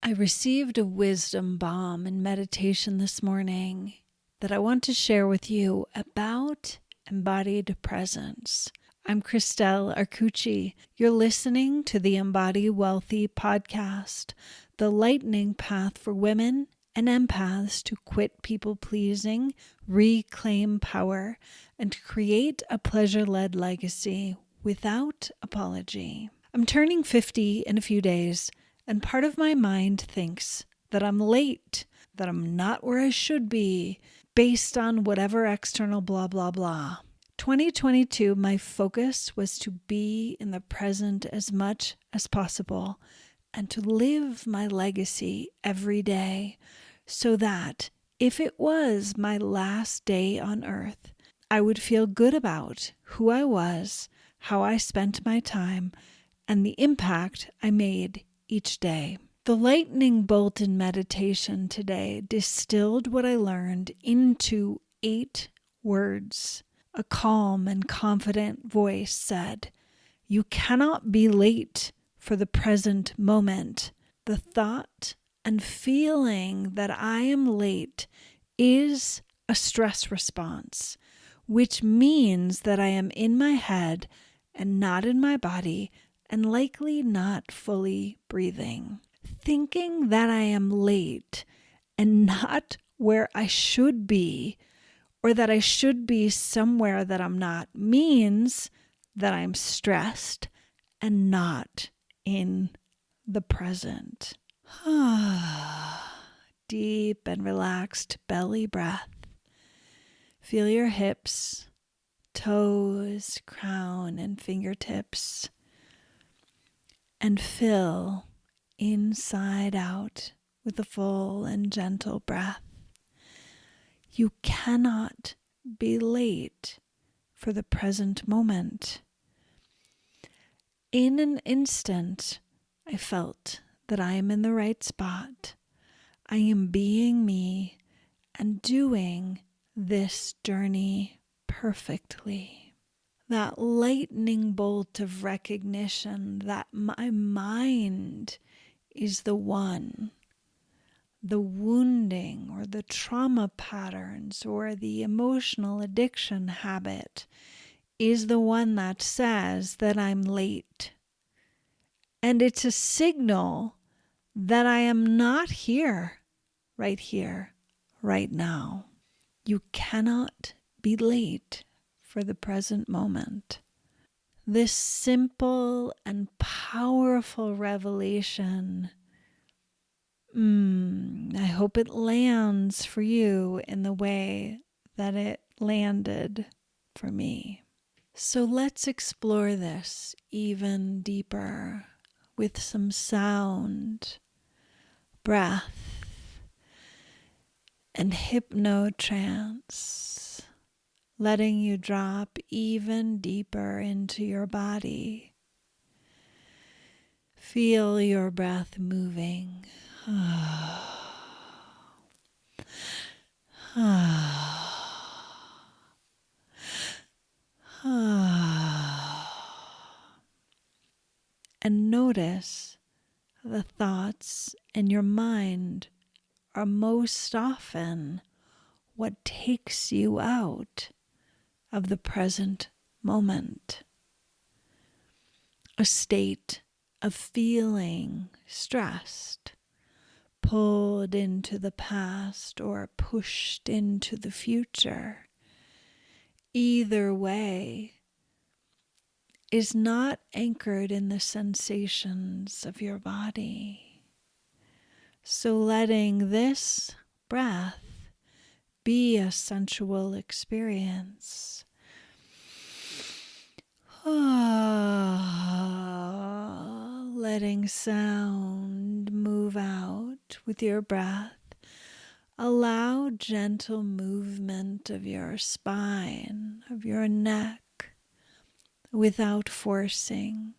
I received a wisdom bomb in meditation this morning that I want to share with you about embodied presence. I'm Christelle Arcucci. You're listening to the Embody Wealthy podcast, the lightning path for women and empaths to quit people-pleasing, reclaim power, and create a pleasure-led legacy without apology. I'm turning 50 in a few days, and part of my mind thinks that I'm late, that I'm not where I should be, based on whatever external blah, blah, blah. 2022, my focus was to be in the present as much as possible and to live my legacy every day so that if it was my last day on earth, I would feel good about who I was, how I spent my time, and the impact I made each day. The lightning bolt in meditation today distilled what I learned into 8 words. A calm and confident voice said, "You cannot be late for the present moment. The thought and feeling that I am late is a stress response, which means that I am in my head and not in my body, and likely not fully breathing. Thinking that I am late and not where I should be, or that I should be somewhere that I'm not, means that I'm stressed and not in the present." Deep and relaxed belly breath. Feel your hips, toes, crown, and fingertips. And fill inside out with a full and gentle breath. You cannot be late for the present moment. In an instant, I felt that I am in the right spot. I am being me and doing this journey perfectly. That lightning bolt of recognition that my mind is the one, the wounding or the trauma patterns or the emotional addiction habit is the one that says that I'm late. And it's a signal that I am not here, right now. You cannot be late for the present moment. This simple and powerful revelation, I hope it lands for you in the way that it landed for me. So let's explore this even deeper with some sound, breath, and hypnotrance, letting you drop even deeper into your body. Feel your breath moving. And notice the thoughts in your mind are most often what takes you out of the present moment. A state of feeling stressed, pulled into the past or pushed into the future. Either way is not anchored in the sensations of your body. So letting this breath be a sensual experience. Letting sound move out with your breath. Allow gentle movement of your spine, of your neck, without forcing.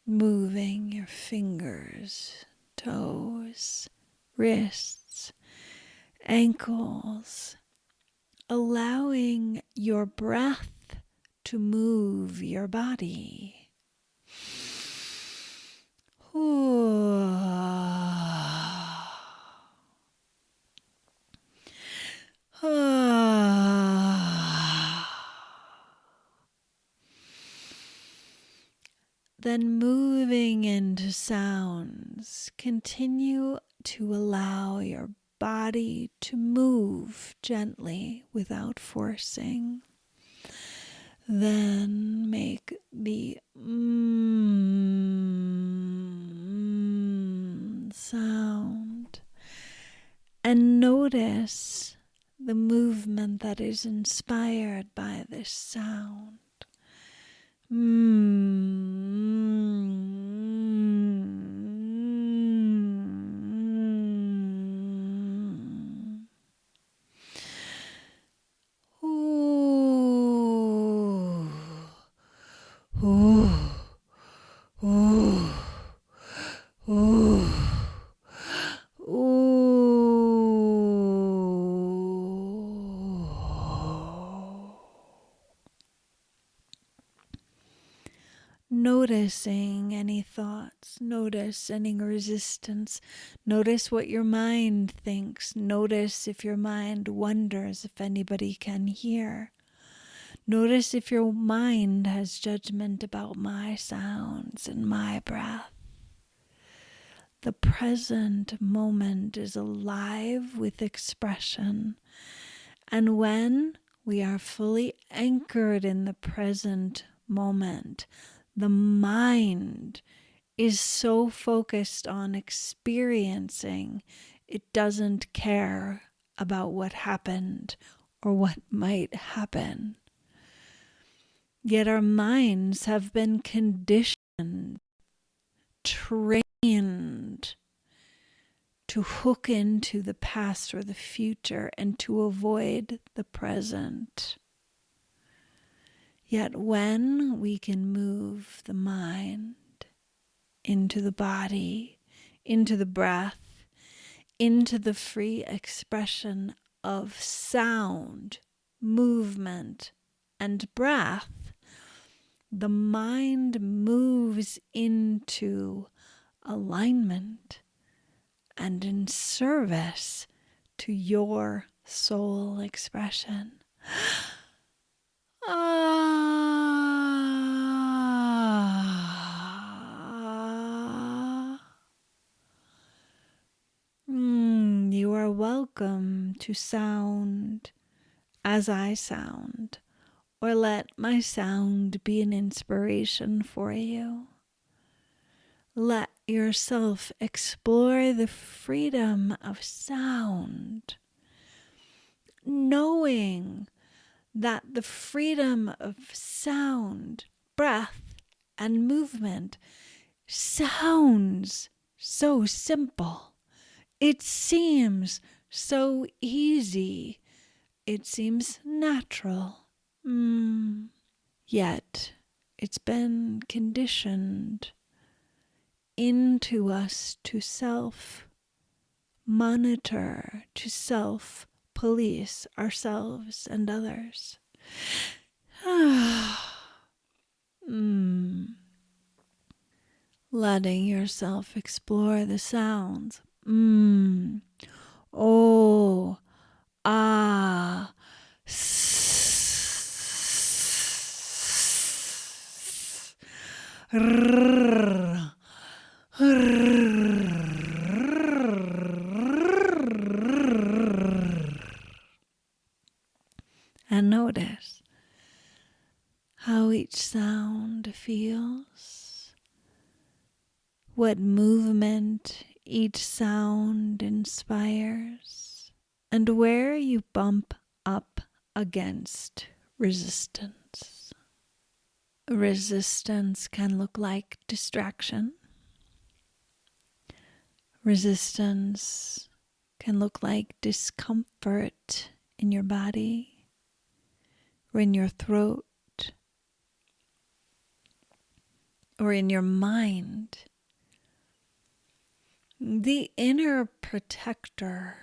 Moving your fingers, toes, wrists, ankles. Allowing your breath to move your body. Then moving into sounds, continue to allow your body to move gently without forcing. Then make the sound and notice the movement that is inspired by this sound. Noticing any thoughts, notice any resistance, notice what your mind thinks, notice if your mind wonders if anybody can hear. Notice if your mind has judgment about my sounds and my breath. The present moment is alive with expression, and when we are fully anchored in the present moment, the mind is so focused on experiencing, it doesn't care about what happened or what might happen. Yet our minds have been conditioned, trained to hook into the past or the future and to avoid the present. Yet when we can move the mind into the body, into the breath, into the free expression of sound, movement, and breath, the mind moves into alignment and in service to your soul expression. You are welcome to sound as I sound, or let my sound be an inspiration for you. Let yourself explore the freedom of sound, knowing that the freedom of sound, breath, and movement sounds so simple. It seems so easy. It seems natural. Yet it's been conditioned into us to self-monitor, to self-police ourselves and others. Letting yourself explore the sounds. Oh, ah, and notice how each sound feels, what movement each sound inspires, and where you bump up against resistance. Resistance can look like distraction. Resistance can look like discomfort in your body or in your throat or in your mind. The inner protector,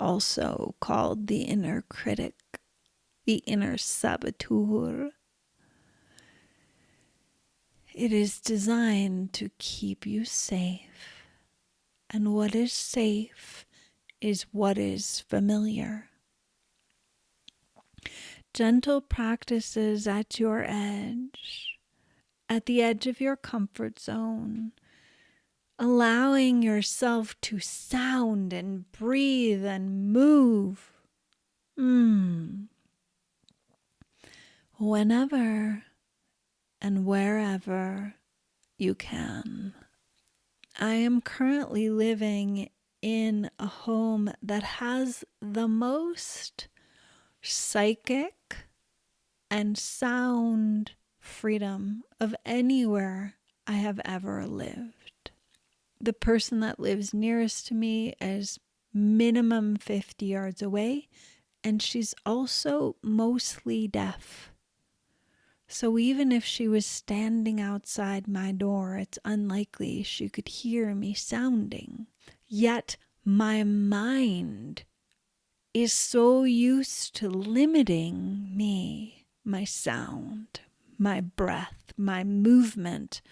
also called the inner critic, the inner saboteur. It is designed to keep you safe, and what is safe is what is familiar. Gentle practices at your edge, at the edge of your comfort zone, allowing yourself to sound and breathe and move. Whenever and wherever you can. I am currently living in a home that has the most psychic and sound freedom of anywhere I have ever lived. The person that lives nearest to me is minimum 50 yards away, and she's also mostly deaf. So even if she was standing outside my door, it's unlikely she could hear me sounding. Yet my mind is so used to limiting me, my sound, my breath, my movement,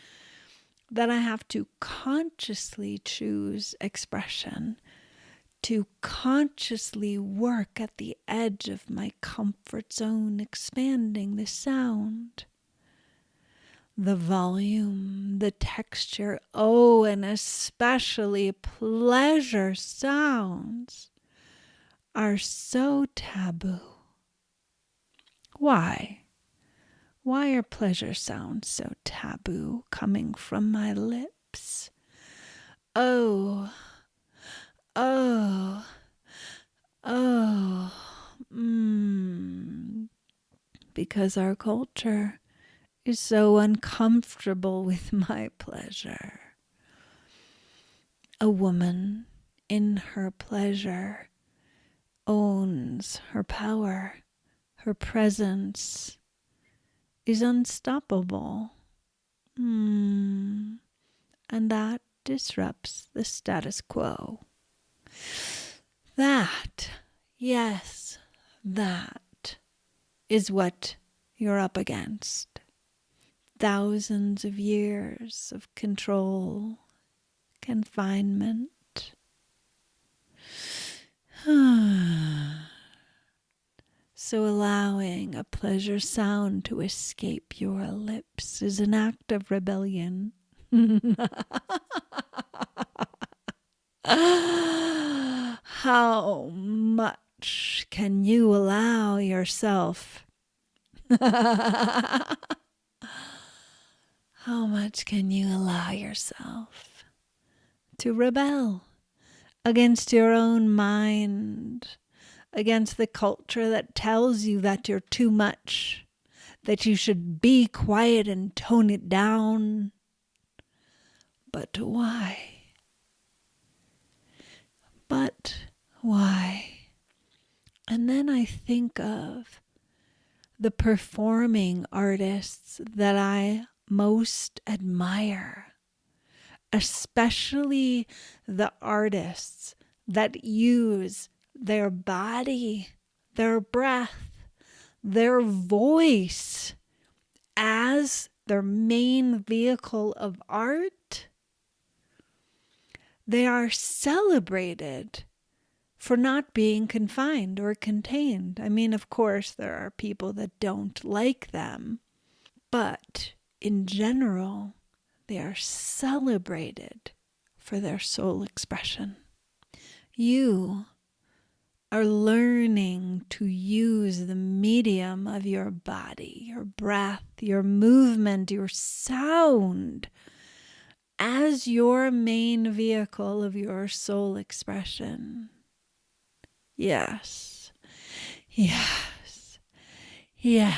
that I have to consciously choose expression, to consciously work at the edge of my comfort zone, expanding the sound, the volume, the texture, and especially pleasure sounds are so taboo. Why? Why are pleasure sounds so taboo coming from my lips? Oh, because our culture is so uncomfortable with my pleasure. A woman in her pleasure owns her power. Her presence is unstoppable. And that disrupts the status quo. That, yes, that is what you're up against. Thousands of years of control, confinement. So allowing a pleasure sound to escape your lips is an act of rebellion. How much can you allow yourself? How much can you allow yourself to rebel against your own mind, against the culture that tells you that you're too much, that you should be quiet and tone it down? But why? But why? And then I think of the performing artists that I most admire, especially the artists that use their body, their breath, their voice as their main vehicle of art. They are celebrated for not being confined or contained. I mean, of course, there are people that don't like them, but in general, they are celebrated for their soul expression. You are learning to use the medium of your body, your breath, your movement, your sound as your main vehicle of your soul expression. Yes, yes, yes.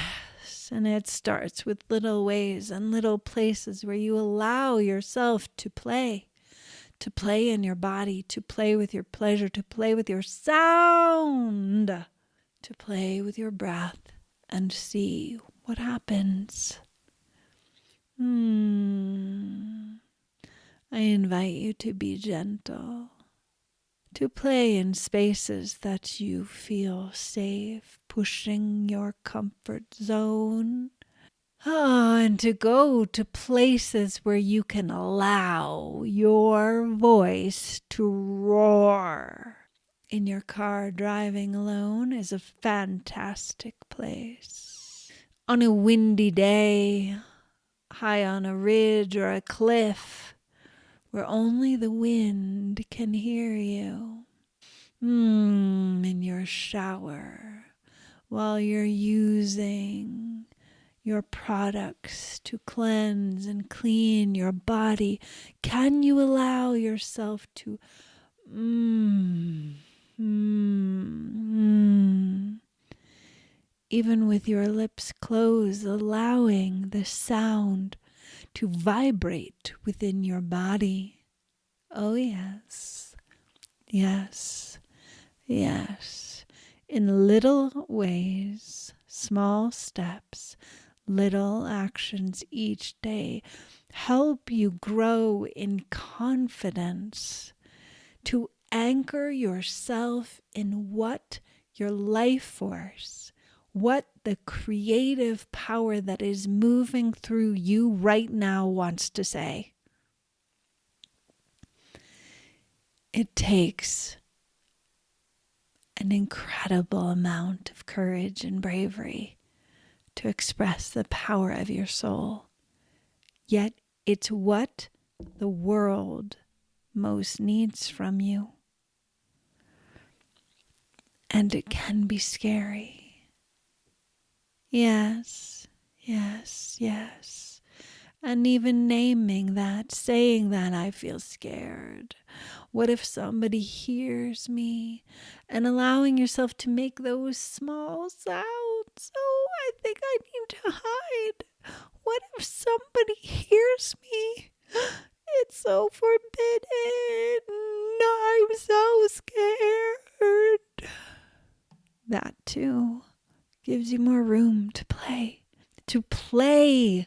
And it starts with little ways and little places where you allow yourself to play in your body, to play with your pleasure, to play with your sound, to play with your breath and see what happens. I invite you to be gentle, to play in spaces that you feel safe, pushing your comfort zone. And to go to places where you can allow your voice to roar in your car driving alone is a fantastic place. On a windy day, high on a ridge or a cliff, where only the wind can hear you. In your shower, while you're using your products to cleanse and clean your body, can you allow yourself to even with your lips closed, allowing the sound to vibrate within your body? Oh, yes, yes, yes. In little ways, small steps, little actions each day help you grow in confidence to anchor yourself in what your life force, what the creative power that is moving through you right now wants to say. It takes an incredible amount of courage and bravery to express the power of your soul. Yet it's what the world most needs from you. And it can be scary. Yes, yes, yes. And even naming that, saying that, I feel scared. What if somebody hears me? And allowing yourself to make those small sounds. Oh, I think I need to hide. What if somebody hears me? It's so forbidden. I'm so scared. That too gives you more room to play. To play.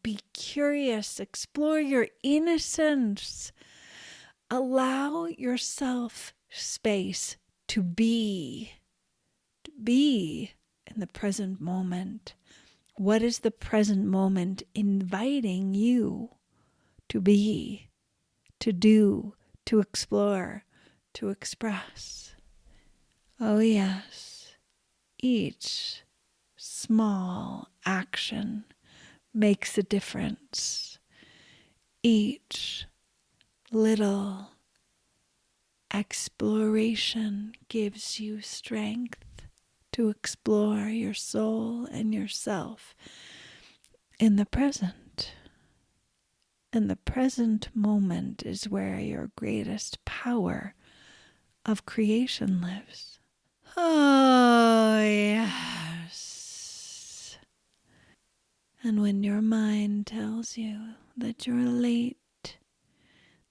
Be curious. Explore your innocence. Allow yourself space to be in the present moment. What is the present moment inviting you to be, to do, to explore, to express? Oh, yes. Each small action makes a difference. Each little exploration gives you strength to explore your soul and yourself in the present. And the present moment is where your greatest power of creation lives. Oh, yes. And when your mind tells you that you're late,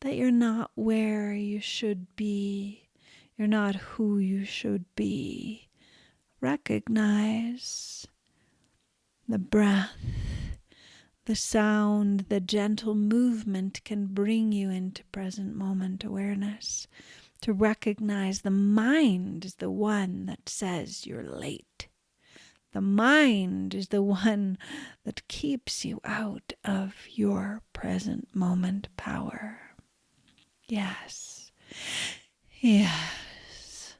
that you're not where you should be, you're not who you should be, recognize the breath, the sound, the gentle movement can bring you into present moment awareness. To recognize the mind is the one that says you're late. The mind is the one that keeps you out of your present moment power. Yes. Yes.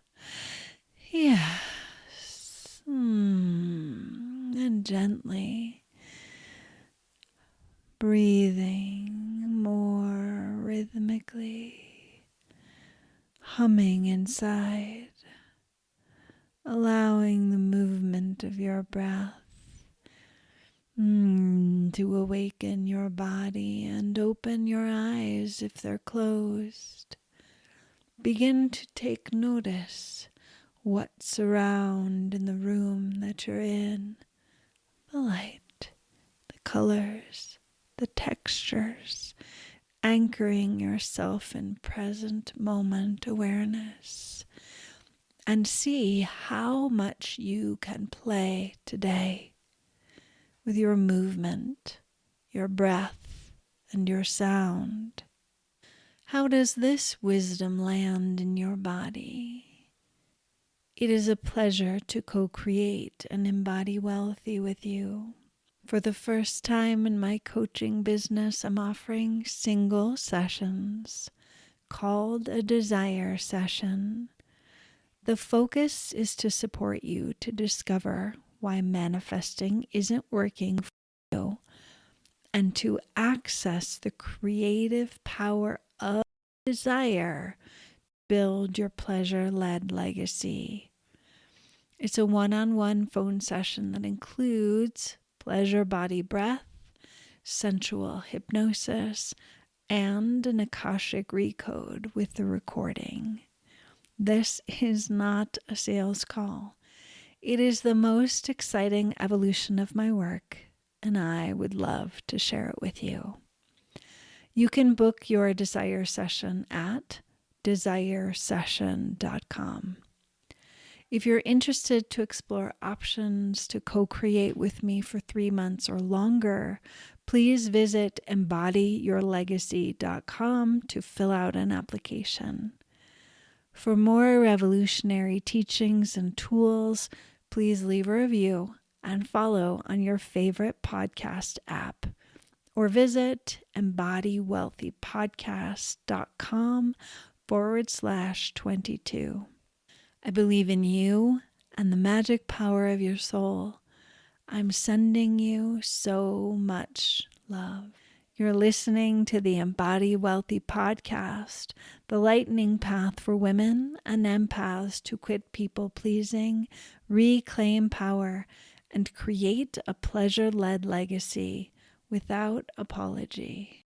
Yes. And gently breathing more rhythmically, humming inside, allowing the movement of your breath to awaken your body and open your eyes if they're closed. Begin to take notice what's around in the room that you're in, the light, the colors, the textures, anchoring yourself in present moment awareness, and see how much you can play today with your movement, your breath, and your sound. How does this wisdom land in your body? It is a pleasure to co-create and embody wealthy with you. For the first time in my coaching business, I'm offering single sessions called a desire session. The focus is to support you to discover why manifesting isn't working for you and to access the creative power of desire to build your pleasure-led legacy. It's a one-on-one phone session that includes pleasure body breath, sensual hypnosis, and an Akashic Recode with the recording. This is not a sales call. It is the most exciting evolution of my work, and I would love to share it with you. You can book your desire session at desiresession.com. If you're interested to explore options to co-create with me for 3 months or longer, please visit embodyyourlegacy.com to fill out an application. For more revolutionary teachings and tools, please leave a review and follow on your favorite podcast app, or visit embodywealthypodcast.com/22. I believe in you and the magic power of your soul. I'm sending you so much love. You're listening to the Embodied Wealthy podcast, the lightning path for women and empaths to quit people-pleasing, reclaim power, and create a pleasure-led legacy without apology.